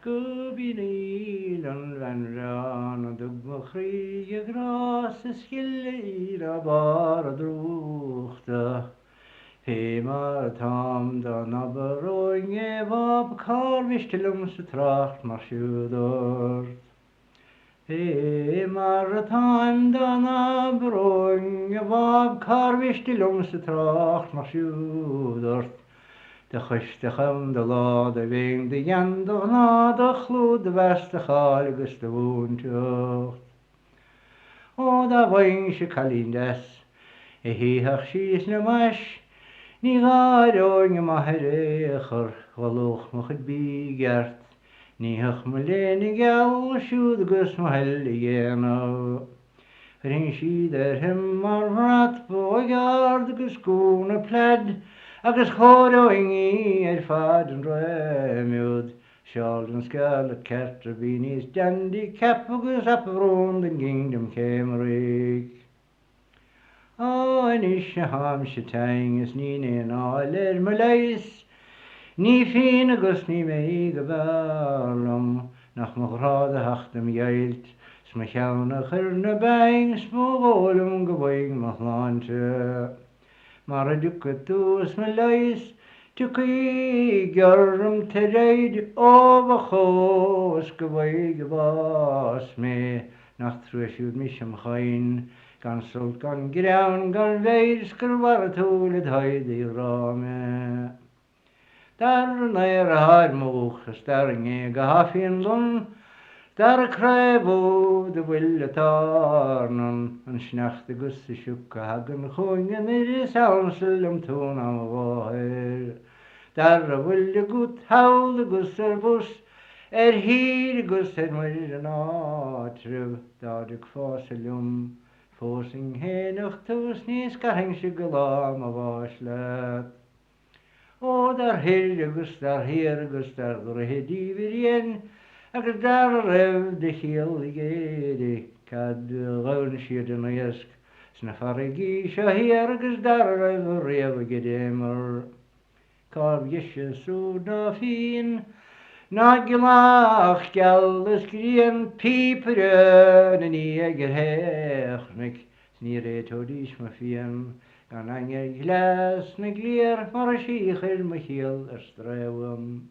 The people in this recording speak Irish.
Gubinil an vanran dug machri gras skillir a bar druchta. He mar tam da nabaroing vab karvistilum stracht marsjudor. He mar tam da nabaroing vab karvistilum stracht marsjudor. De chuistecham de lá de bhéing de gheandach ná de chlú de bhesteachá agus de bhúnteocht. Ó da bhain se calíndes, I híthach síos na mais, ní gáireoing maithir éachar ghalúch mo chud bígeart, níthach mo lénig geall siúd agus mo heil I dhéanamh. Ring siad him mar bhrat bóigard agus gúna pled, agus chóireoing fad an réimiúd, seáil an scail a ceart a bhí níos dandy cap agus aprún den kingdom Céimríc. Is na ham se teing is ní éon áil me leis, ní fin agus ní mé go bhlam, nach mo rád a hachtam geilt, sma cheanna chur na being smógólum go bhaing mo chláinte. Mar a dúcha tús me leis, tucaí gearm te réid ó chós go bhaig go bás mé, nach trúisiúd mi sem chain, gan sult gan grean gan bhéirs gur war túla dhaid I ráme. Dar nair a haid móchas dar ngé go hafíon lun, dar a crébú de bhfuil a tárnan an sneacht agus sa siúca hagan chuingin is ánsel am tún am bháir. Dar a bhfuil a gut hawl agus bus, hir agus muir an átrib, dádig fásilum, fósing hénach tús níos garhing se go lám a bhás le. Ó dar hir agus dar hir agus dar hedíhir agus dar a raibh de chéal I géide, cad ghaun siad an éasc, sna farigí se hir agus dar a raibh a réamh go démar. Cáb gisise sú ná fin, ná gilach geall is gríon pípere na ní gur héachnic, ní rétódís ma fiam, gan anger glas na gléir mar a síchir ma chéal stréham.